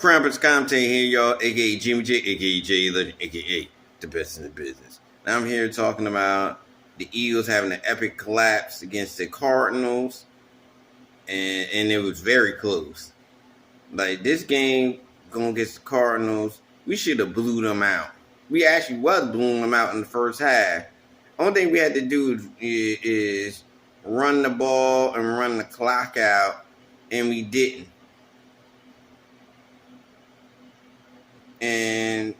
Krampus commentating here, y'all, aka Jimmy J, aka J Legend, aka the best in the business. Now I'm here talking about the Eagles having an epic collapse against the Cardinals, and it was very close. Like this game going against the Cardinals, we should have blew them out. We actually was blowing them out in the first half. Only thing we had to do is run the ball and run the clock out, and we didn't. And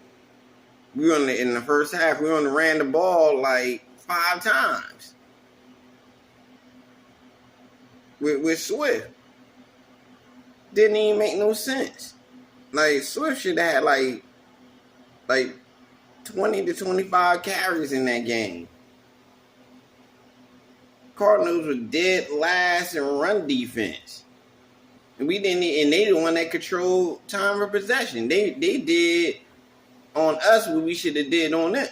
we were in the first half, we only ran the ball like 5 times with Swift. Didn't even make no sense. Like Swift should have had like 20 to 25 carries in that game. Cardinals were dead last in run defense. And we didn't, and they the one that controlled time of possession. They did on us what we should have did on them.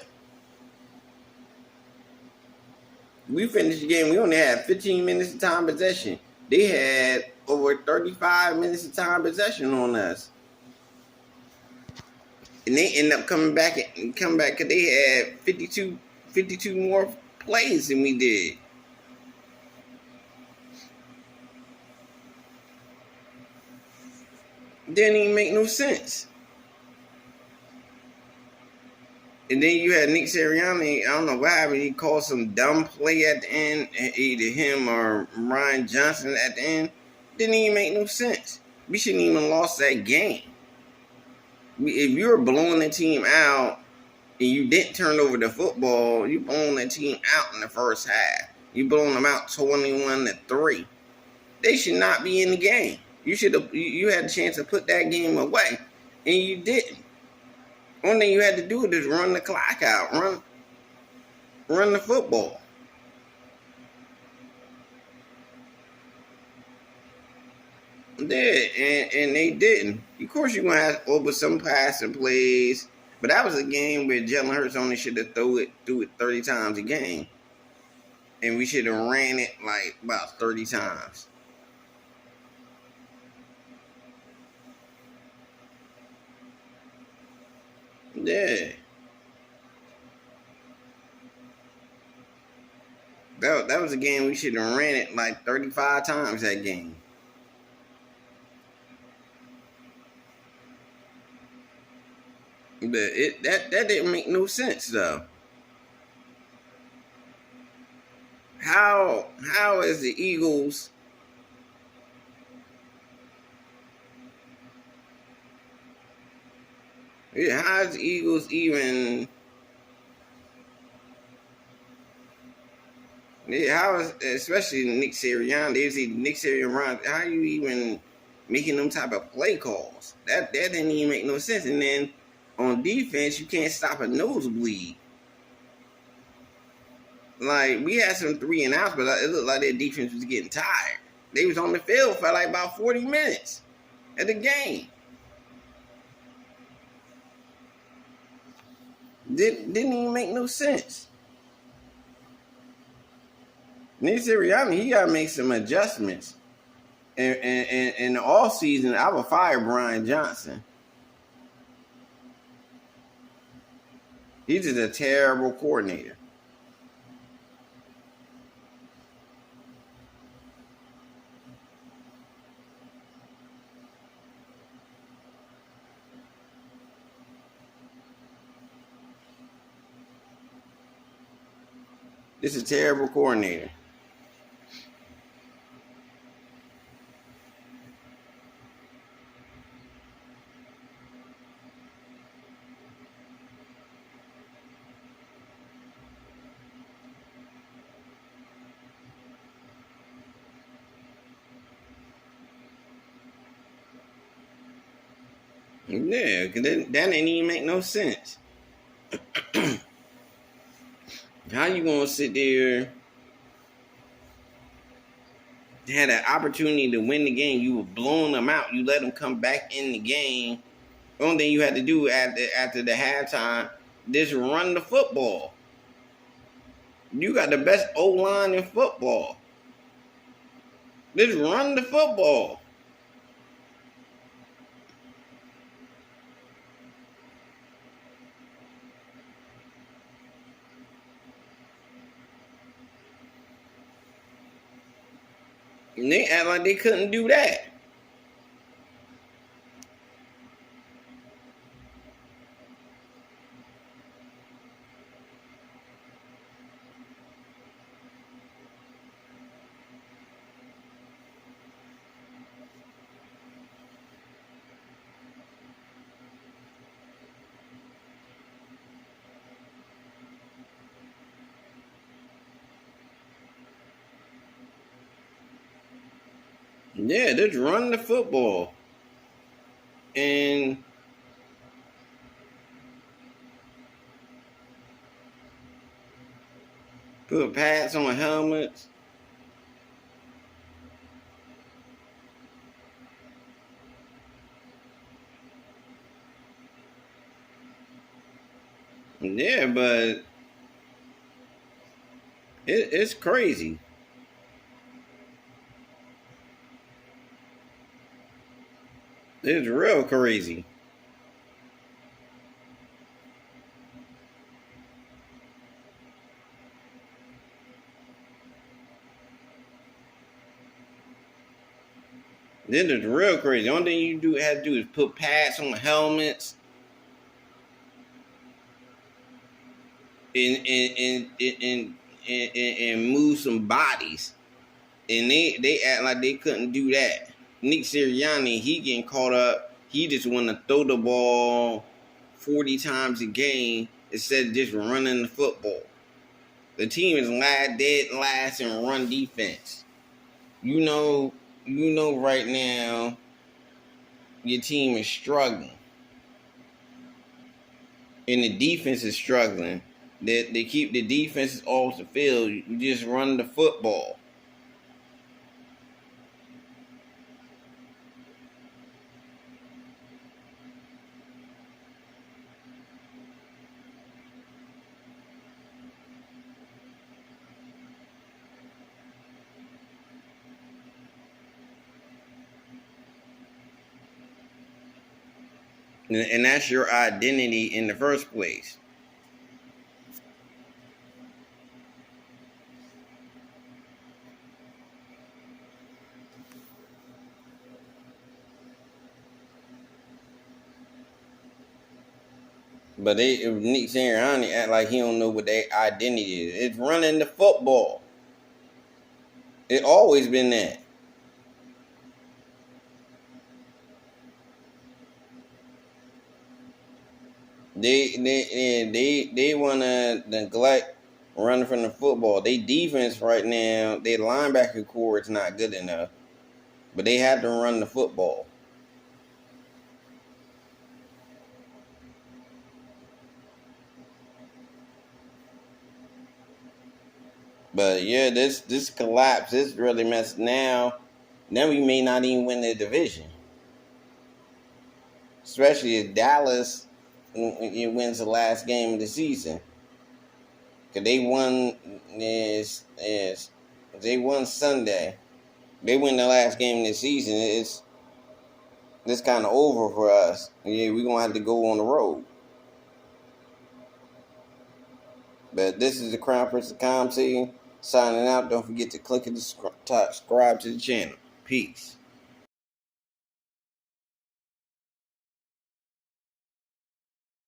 We finished the game, we only had 15 minutes of time possession. They had over 35 minutes of time possession on us. And they ended up coming back because they had 52 more plays than we did. Didn't even make no sense. And then you had Nick Sirianni, I don't know what happened, he called some dumb play at the end, either him or Ryan Johnson at the end. Didn't even make no sense. We shouldn't even lost that game. If you were blowing the team out and you didn't turn over the football, you blowing the team out in the first half. You blowing them out 21-3. They should not be in the game. You had a chance to put that game away, and you didn't. Only thing you had to do is run the clock out, run the football. And they didn't. Of course, you're going to have over some passing plays, but that was a game where Jalen Hurts only should have threw it 30 times a game, and we should have ran it like about 30 times. Yeah. That was a game we should have ran it like 35 times that game. But that didn't make no sense though. How is the Eagles how is the Eagles even how is, especially Nick Sirianni, they say Nick Sirianni, how you even making them type of play calls? That didn't even make no sense. And then on defense, you can't stop a nosebleed. Like, we had some 3 and outs, but it looked like their defense was getting tired. They was on the field for like about 40 minutes of the game. Didn't even make no sense. Nick Sirianni, he got to make some adjustments. And in the off season, I would fire Brian Johnson. He's just a terrible coordinator. This is a terrible coordinator. Yeah, because that didn't even make no sense. How you gonna sit there, had an opportunity to win the game, you were blowing them out, you let them come back in the game. The only thing you had to do after the halftime, just run the football. You got the best O-line in football. Just run the football. And they act like they couldn't do that. Yeah, just run the football. And put pads on helmets. Yeah, but it's crazy. It's real crazy. This is real crazy. The only thing you have to do is put pads on helmets and move some bodies. And they act like they couldn't do that. Nick Sirianni, he getting caught up. He just want to throw the ball 40 times a game instead of just running the football. The team is dead last in run defense. You know right now your team is struggling. And the defense is struggling. They keep the defenses off the field. You just run the football. And that's your identity in the first place. But Nick Sirianni act like he don't know what their identity is. It's running the football. It always been that. They wanna neglect running from the football. They defense right now, their linebacker core is not good enough. But they have to run the football. But yeah, this collapse is really messed now. Then we may not even win the division. Especially if Dallas wins the last game of the season. Cause they won they won Sunday. They win the last game of the season. It's kind of over for us. Yeah, we're gonna have to go on the road. But this is the Crown Prince of Comedy signing out. Don't forget to click and subscribe to the channel. Peace.